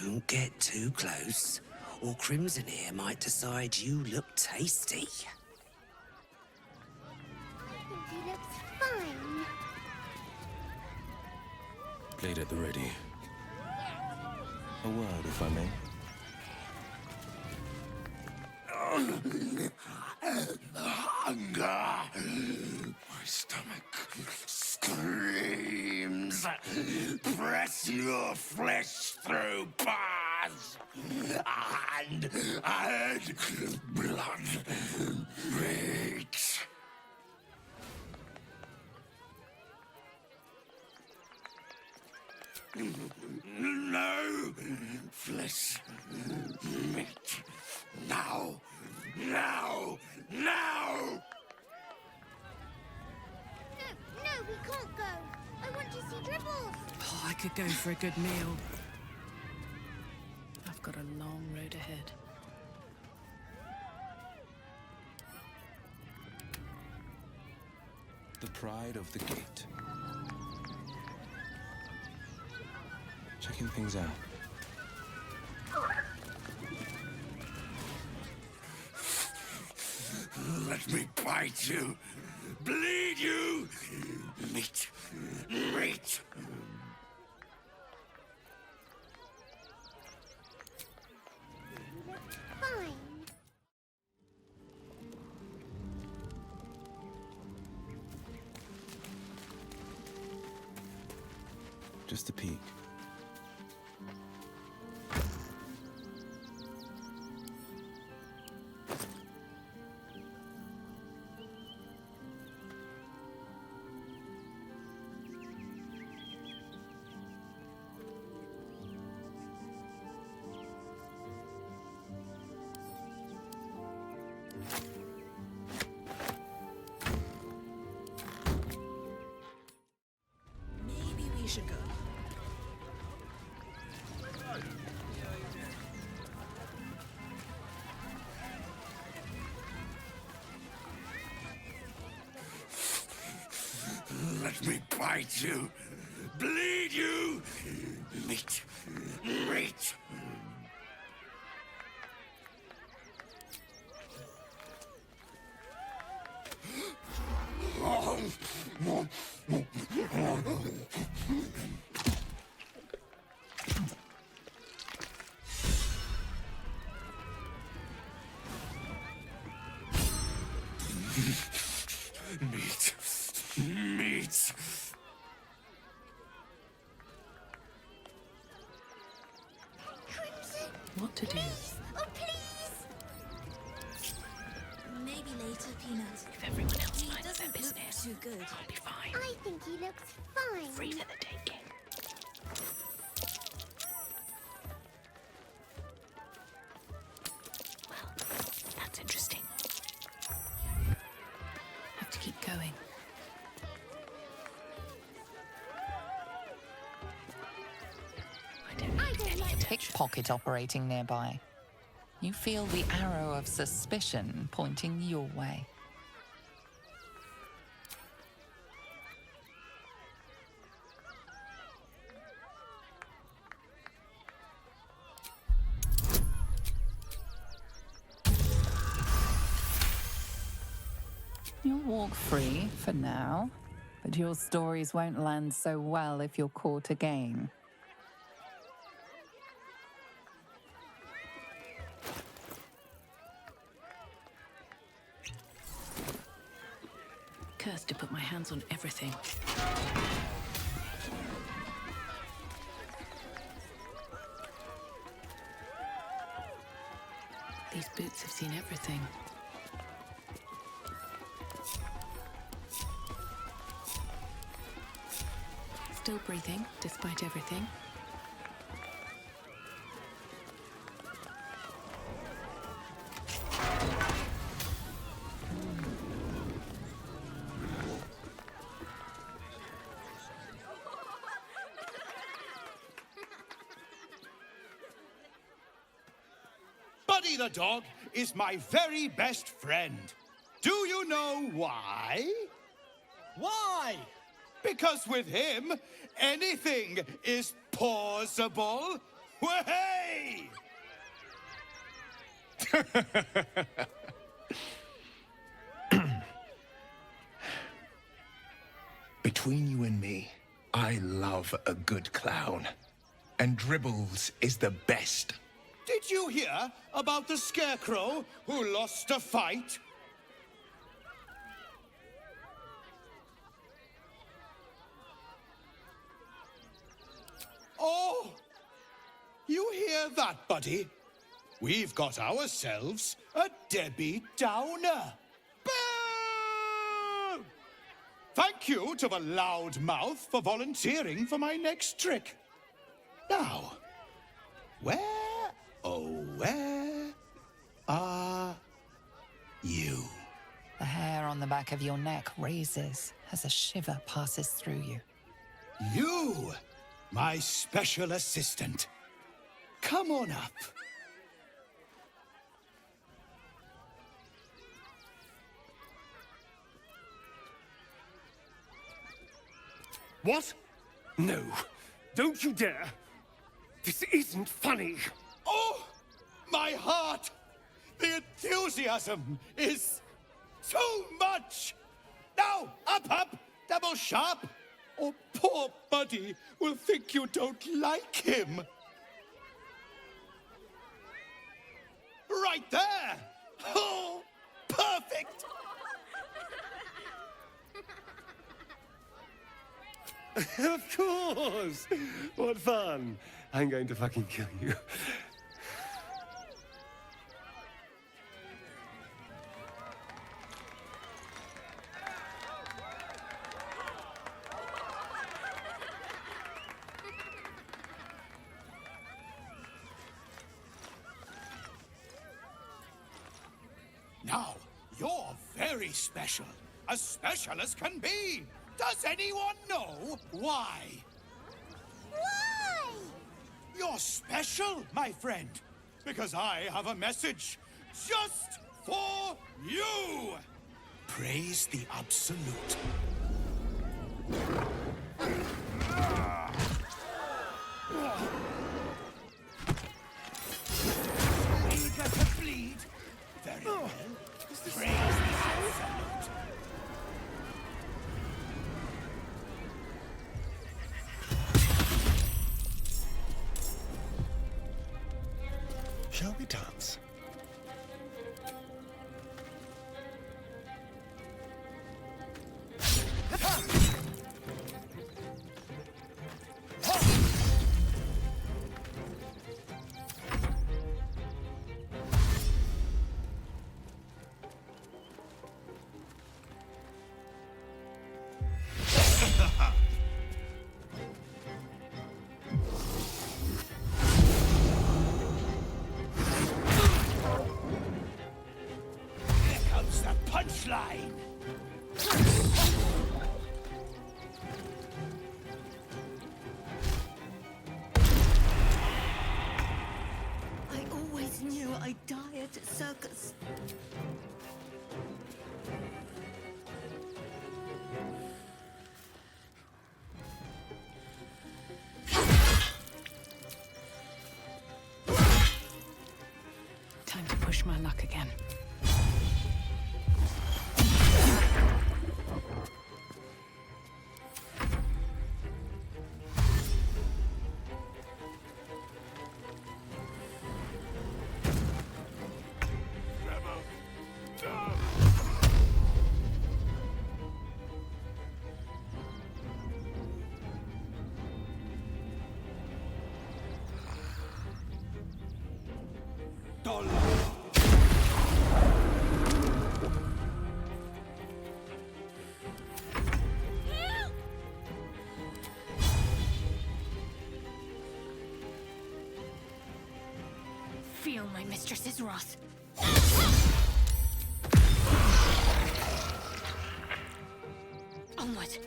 Don't get too close, or Crimson here might decide you look tasty. I think he looks fine. Blade at the ready. A word, if I may. Hunger! My stomach screams. Press your flesh through bars. And blood reeks. No flesh, meat. Now, now, now! No, we can't go. I want to see Dribbles. Oh, I could go for a good meal. I've got a long road ahead. The pride of the gate. Checking things out. Let me bite you, bleed you, meat, meat. Fine. Just a peek. Maybe we should go. Let me bite you, bleed you, meat, meat. Meat, meat. Crimson, What to do? please. Oh, please. Maybe later, Peanut. If everyone else He minds their doesn't business, look too good. I'll be fine. I think he looks fine. Free for the taking. Well, that's interesting. Have to keep going. I don't I need don't any like attention. Pickpocket operating nearby. You feel the arrow of suspicion pointing your way. You'll walk free for now, but your stories won't land so well if you're caught again. Cursed to put my hands on everything. These boots have seen everything. Still breathing, despite everything. Buddy the dog is my very best friend. Do you know why? Why? Because with him, anything is possible. Way! Between you and me, I love a good clown. And Dribbles is the best. Did you hear about the scarecrow who lost a fight? Oh, you hear that, buddy? We've got ourselves a Debbie Downer. Boo! Thank you to the loud mouth for volunteering for my next trick. Now, where, oh, where are you? The hair on the back of your neck raises as a shiver passes through you. You, my special assistant. Come on up. What? No. Don't you dare. This isn't funny. Oh, my heart! The enthusiasm is too much! Now, up, double sharp, or poor Buddy will think you don't like him. Right there! Oh, perfect! Of course! What fun! I'm going to fucking kill you. Now, you're very special. As special as can be. Does anyone know why? Why? You're special, my friend. Because I have a message just for you. Praise the Absolute. Eager to bleed? Very well. Praise the Absolute. Shall we dance? Punchline! I always knew I'd die at a circus. Time to push my luck again. Feel my mistress's wrath. Onward.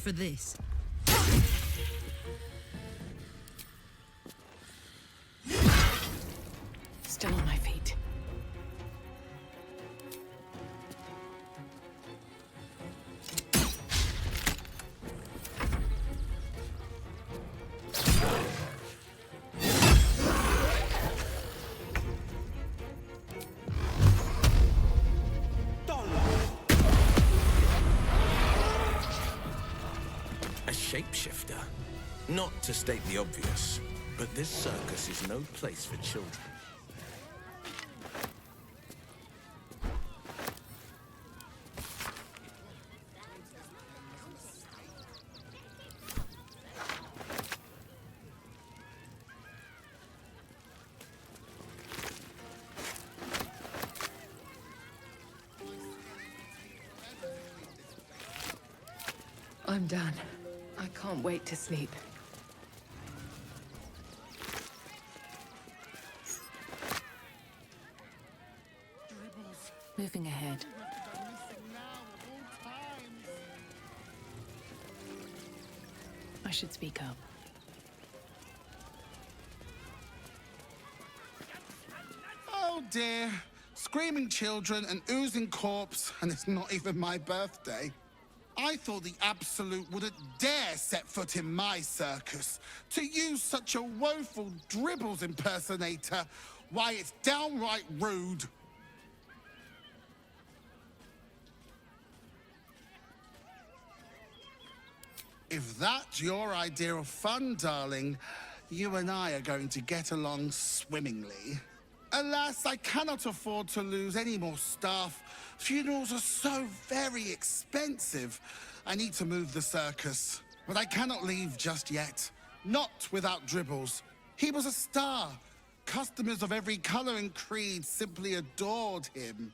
for this? Still on my feet. A shapeshifter? Not to state the obvious, but this circus is no place for children. I'm done. I can't wait to sleep. Moving ahead. I should speak up. Oh dear. Screaming children, an oozing corpse, and it's not even my birthday. I thought the Absolute wouldn't dare set foot in my circus. To use such a woeful Dribbles impersonator, why, it's downright rude. If that's your idea of fun, darling, you and I are going to get along swimmingly. Alas, I cannot afford to lose any more staff. Funerals are so very expensive. I need to move the circus, but I cannot leave just yet. Not without Dribbles. He was a star. Customers of every color and creed simply adored him.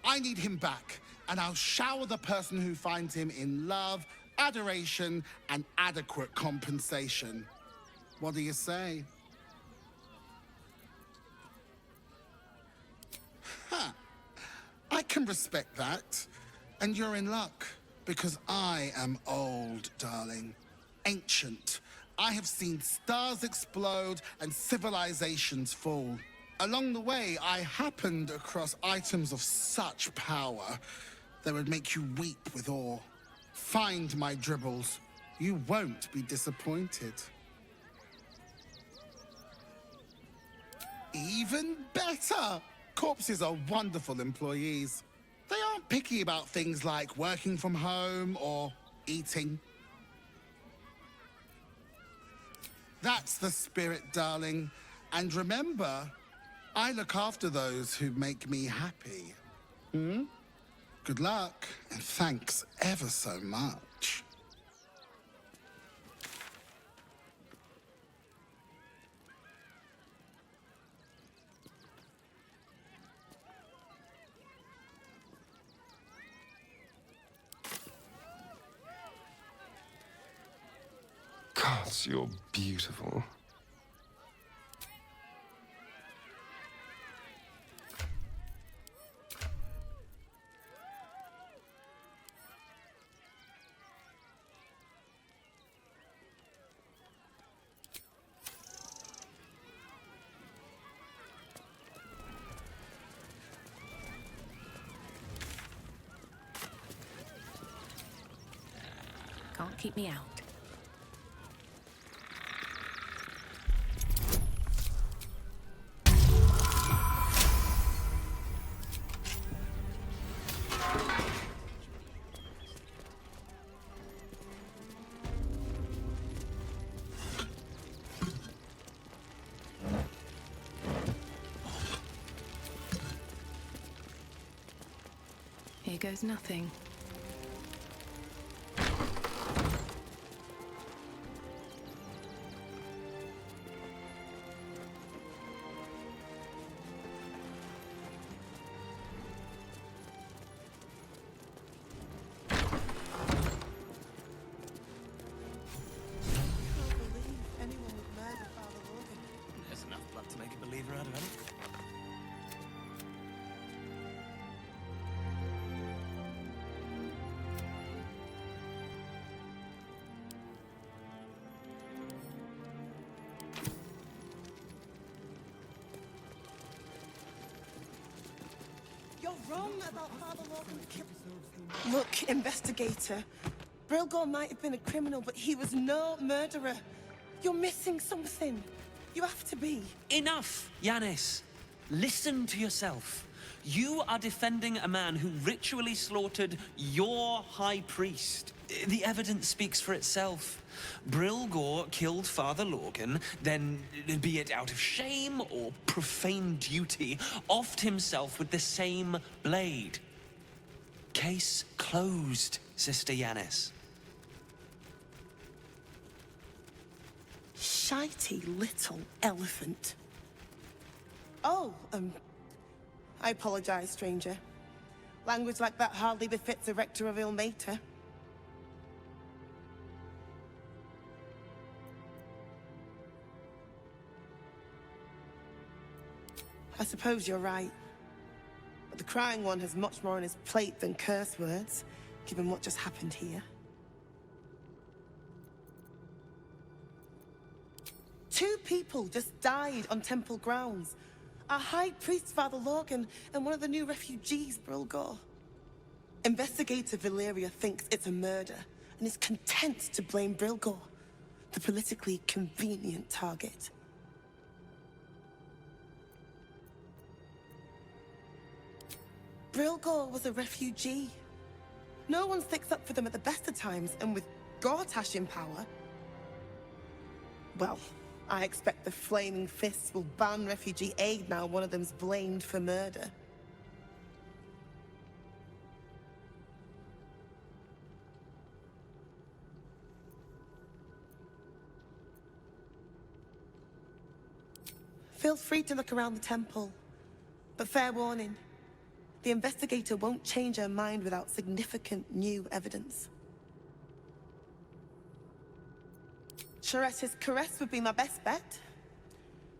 I need him back, and I'll shower the person who finds him in love, adoration, and adequate compensation. What do you say? Huh. I can respect that. And you're in luck, because I am old, darling. Ancient. I have seen stars explode and civilizations fall. Along the way, I happened across items of such power that would make you weep with awe. Find my Dribbles. You won't be disappointed. Even better! Corpses are wonderful employees. They aren't picky about things like working from home or eating. That's the spirit, darling. And remember, I look after those who make me happy. Hmm? Good luck, and thanks ever so much. God, you're beautiful. Can't keep me out. Here goes nothing. There's enough blood to make a believer out of anything. You're wrong about Father Logan's kill. Look, investigator. Brilgor might have been a criminal, but he was no murderer. You're missing something. You have to be. Enough, Yanis. Listen to yourself. You are defending a man who ritually slaughtered your high priest. The evidence speaks for itself. Brilgor killed Father Lorgan, then, be it out of shame or profane duty, offed himself with the same blade. Case closed, Sister Yanis. Shitey little elephant. Oh, I apologize, stranger. Language like that hardly befits a rector of Ilmater. I suppose you're right. But the crying one has much more on his plate than curse words, given what just happened here. 2 people just died on temple grounds. Our High Priest, Father Lorgan, and one of the new refugees, Brilgor. Investigator Valeria thinks it's a murder, and is content to blame Brilgor, the politically convenient target. Brilgor was a refugee. No one sticks up for them at the best of times, and with Gortash in power... well, I expect the Flaming Fists will ban refugee aid now one of them's blamed for murder. Feel free to look around the temple, but fair warning. The investigator won't change her mind without significant new evidence. Charette's caress would be my best bet.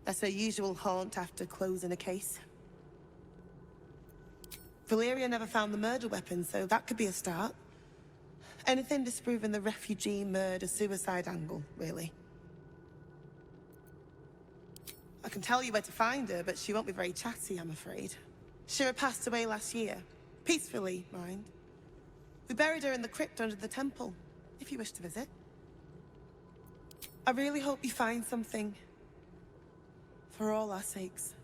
That's her usual haunt after closing a case. Valeria never found the murder weapon, so that could be a start. Anything disproving the refugee murder-suicide angle, really. I can tell you where to find her, but she won't be very chatty, I'm afraid. Shira passed away last year. Peacefully, mind. We buried her in the crypt under the temple, if you wish to visit. I really hope you find something. For all our sakes.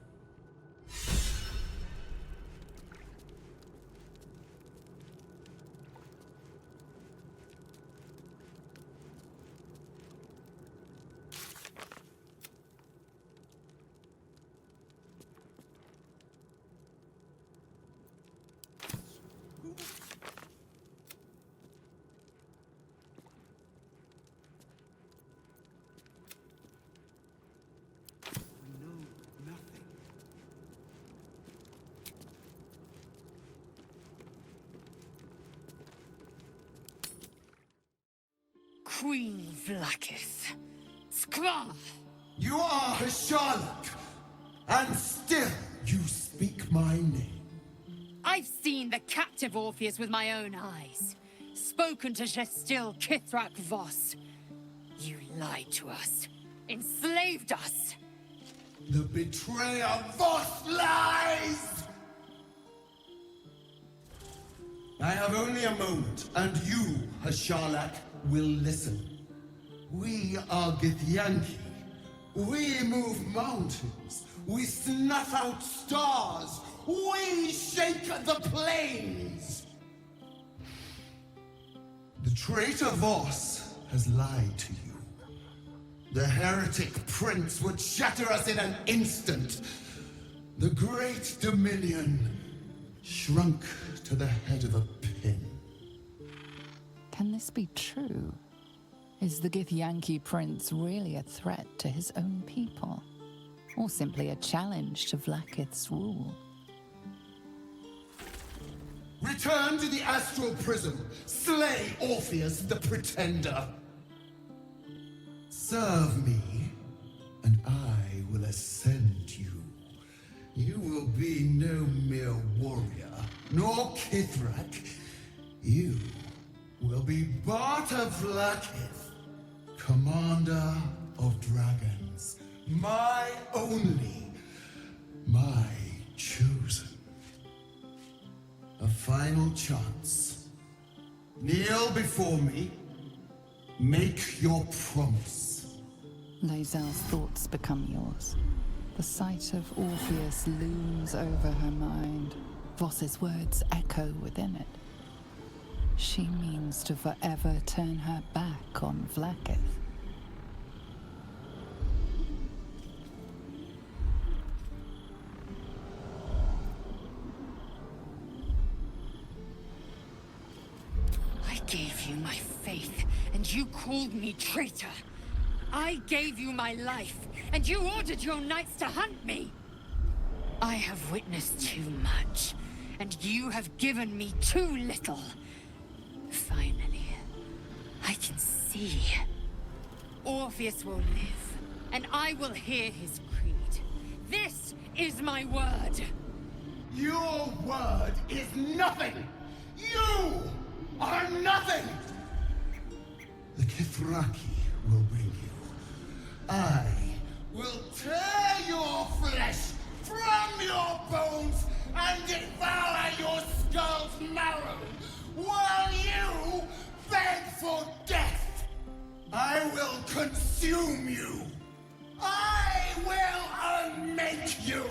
Queen Vlakith. Skra! You are Hasharlok, and still you speak my name. I've seen the captive Orpheus with my own eyes. Spoken to Gestil Kithrak Voss. You lied to us. Enslaved us. The betrayer Voss lies! I have only a moment, and you, Hasharlok, will listen. We are Githyanki. We move mountains. We snuff out stars. We shake the plains. The traitor Voss has lied to you. The heretic prince would shatter us in an instant. The great Dominion shrunk to the head of a pin. Can this be true? Is the Githyanki prince really a threat to his own people? Or simply a challenge to Vlakith's rule? Return to the astral prism. Slay Orpheus the Pretender. Serve me, and I will ascend you. You will be no mere warrior, nor Kithrak. You will be Barta Vlakith, commander of dragons. My only, my chosen. final chance. Kneel before me. Make your promise. Lae'zel's thoughts become yours. The sight of Orpheus looms over her mind. Voss's words echo within it. She means to forever turn her back on Vlaakith. I gave you my faith, and you called me traitor. I gave you my life, and you ordered your knights to hunt me. I have witnessed too much, and you have given me too little. Finally, I can see. Orpheus will live, and I will hear his creed. This is my word. Your word is nothing! You are nothing! The Kithraki will bring you. I will tear your flesh from your bones and devour your skull's marrow, while you beg for death. I will consume you. I will unmake you.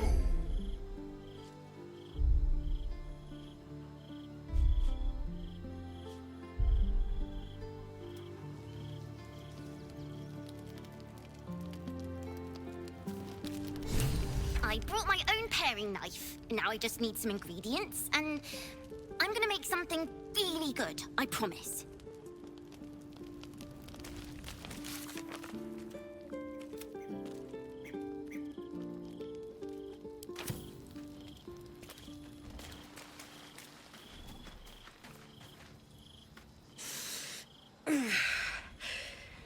I brought my own paring knife. Now I just need some ingredients, and I'm gonna make something really good, I promise.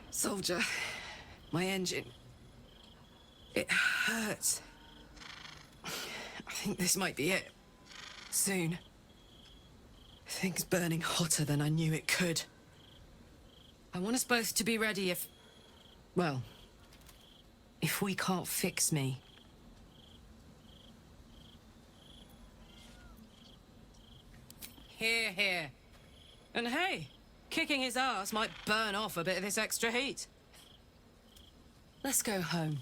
Soldier, my engine. It hurts. I think this might be it. Soon. Things burning hotter than I knew it could. I want us both to be ready if... well, if we can't fix me. Here, here. And hey, kicking his ass might burn off a bit of this extra heat. Let's go home.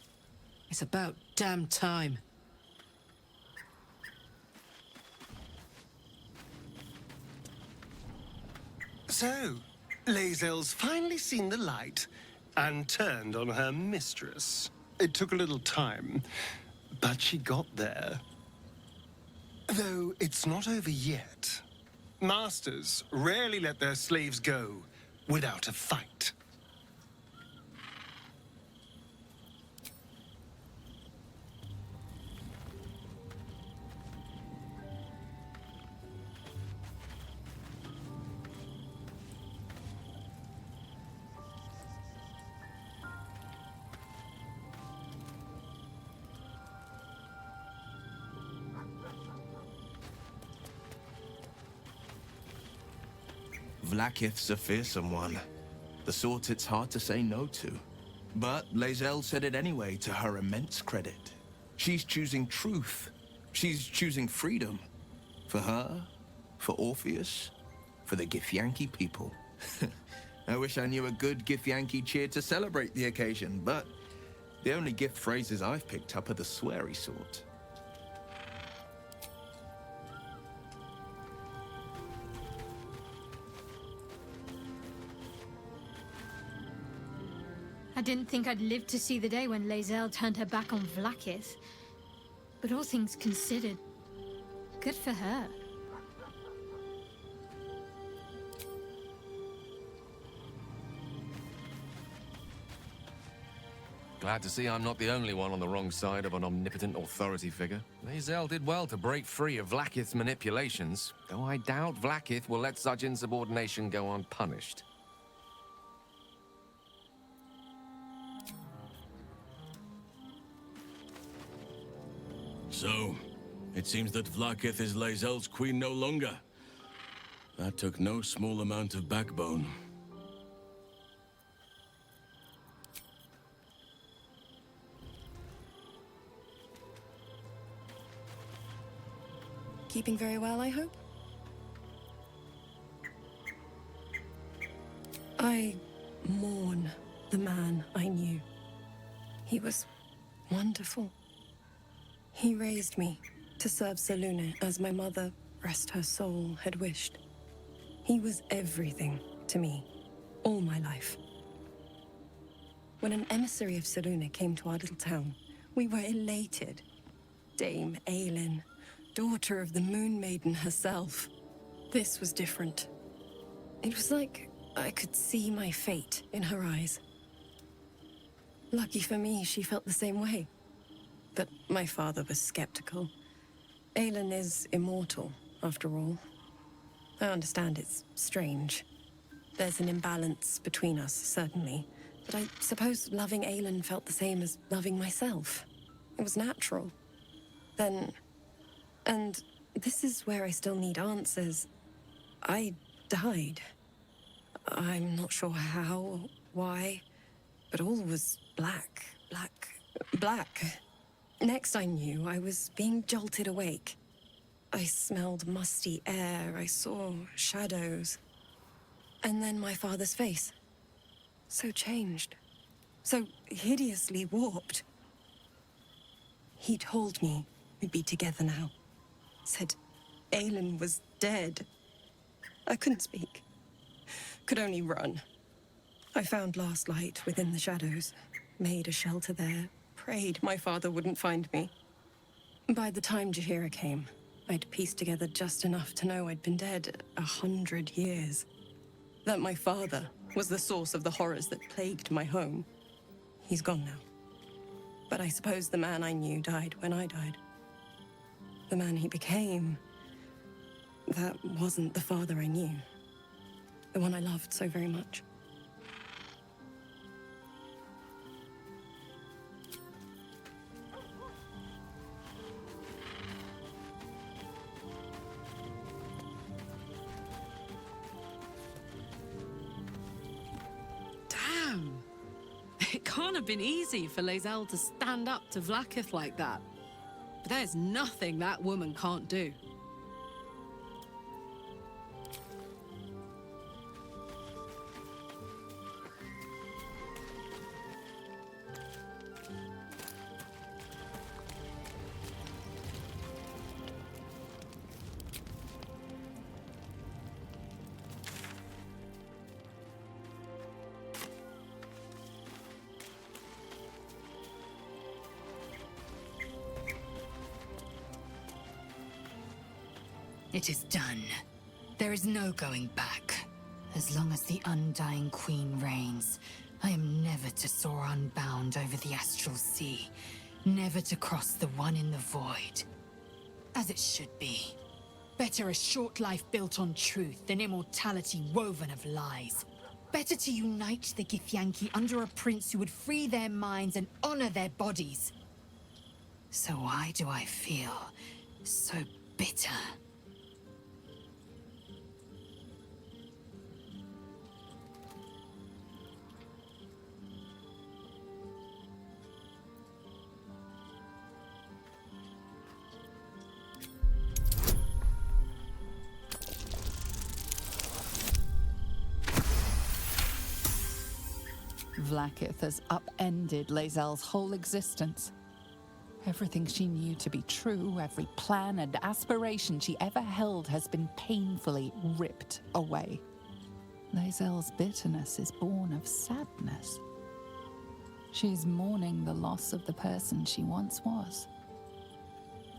It's about damn time. So, Lae'zel's finally seen the light and turned on her mistress. It took a little time, but she got there. Though it's not over yet. Masters rarely let their slaves go without a fight. Vlaakith's a fearsome one. The sort it's hard to say no to. But Lae'zel said it anyway, to her immense credit. She's choosing truth. She's choosing freedom. For her, for Orpheus, for the Githyanki people. I wish I knew a good Githyanki cheer to celebrate the occasion, but the only gift phrases I've picked up are the sweary sort. I didn't think I'd live to see the day when Lae'zel turned her back on Vlaakith. But all things considered, good for her. Glad to see I'm not the only one on the wrong side of an omnipotent authority figure. Lae'zel did well to break free of Vlaakith's manipulations, though I doubt Vlaakith will let such insubordination go unpunished. So, it seems that Vlaakith is Lae'zel's queen no longer. That took no small amount of backbone. Keeping very well, I hope? I mourn the man I knew. He was wonderful. He raised me to serve Selûne as my mother, rest her soul, had wished. He was everything to me, all my life. When an emissary of Selûne came to our little town, we were elated. Dame Aelin, daughter of the Moon Maiden herself. This was different. It was like I could see my fate in her eyes. Lucky for me, she felt the same way. But my father was skeptical. Aelin is immortal, after all. I understand it's strange. There's an imbalance between us, certainly. But I suppose loving Aelin felt the same as loving myself. It was natural. Then... and this is where I still need answers. I died. I'm not sure how, why, but all was black. Next I knew, I was being jolted awake. I smelled musty air, I saw shadows. And then my father's face. So changed. So hideously warped. He told me we'd be together now. Said Aelin was dead. I couldn't speak. Could only run. I found last light within the shadows. Made a shelter there. Prayed my father wouldn't find me. By the time Jaheira came, I'd pieced together just enough to know I'd been dead 100 years. That my father was the source of the horrors that plagued my home. He's gone now. But I suppose the man I knew died when I died. The man he became, that wasn't the father I knew. The one I loved so very much. Damn! It can't have been easy for Lae'zel to stand up to Vlaakith like that. But there's nothing that woman can't do. It is done. There is no going back. As long as the Undying Queen reigns, I am never to soar unbound over the astral sea, never to cross the one in the void. As it should be. Better a short life built on truth than immortality woven of lies. Better to unite the Githyanki under a prince who would free their minds and honor their bodies. So why do I feel so bitter? Vlaakith has upended Lae'zel's whole existence. Everything she knew to be true, every plan and aspiration she ever held has been painfully ripped away. Lae'zel's bitterness is born of sadness. She's mourning the loss of the person she once was,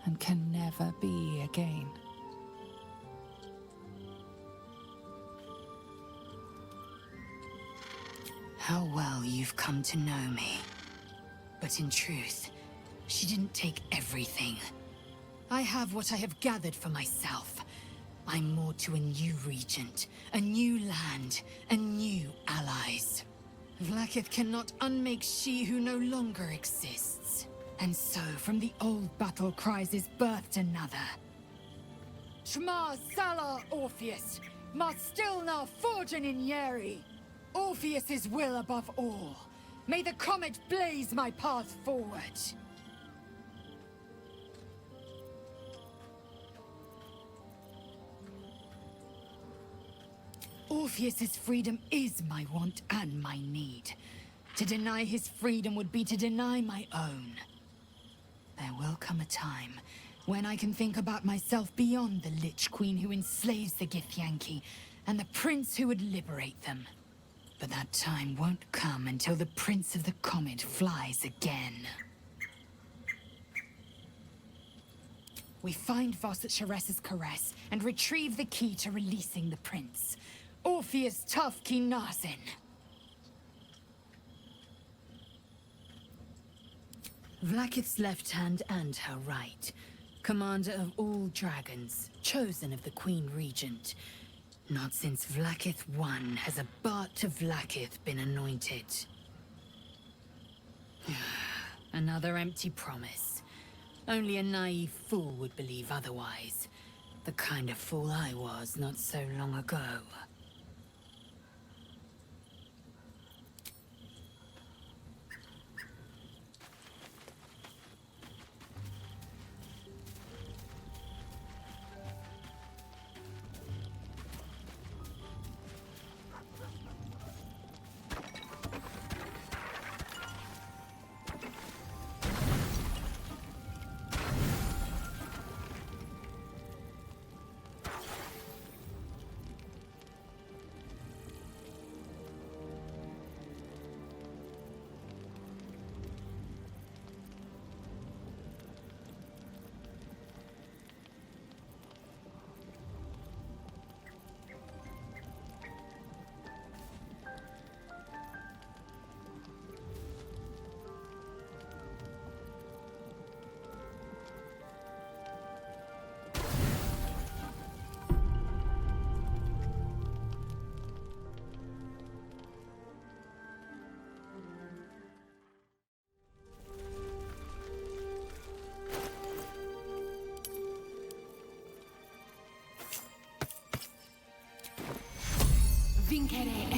and can never be again. How well you've come to know me. But in truth, she didn't take everything. I have what I have gathered for myself. I'm moored to a new regent, a new land, and new allies. Vlaakith cannot unmake she who no longer exists. And so, from the old battle cries is birthed another. Shema Salar Orpheus, Ma Stilna Forgin in Yeri. Orpheus's will above all. May the comet blaze my path forward. Orpheus's freedom is my want and my need. To deny his freedom would be to deny my own. There will come a time when I can think about myself beyond the Lich Queen who enslaves the Githyanki and the prince who would liberate them. But that time won't come until the Prince of the Comet flies again. We find Voss at Sharess's caress and retrieve the key to releasing the prince. Orpheus Tafki Nazin. Vlakith's left hand and her right. Commander of all dragons, chosen of the Queen Regent. Not since Vlakith I has a Bart to Vlakith been anointed. Another empty promise. Only a naive fool would believe otherwise. The kind of fool I was not so long ago. Vincere!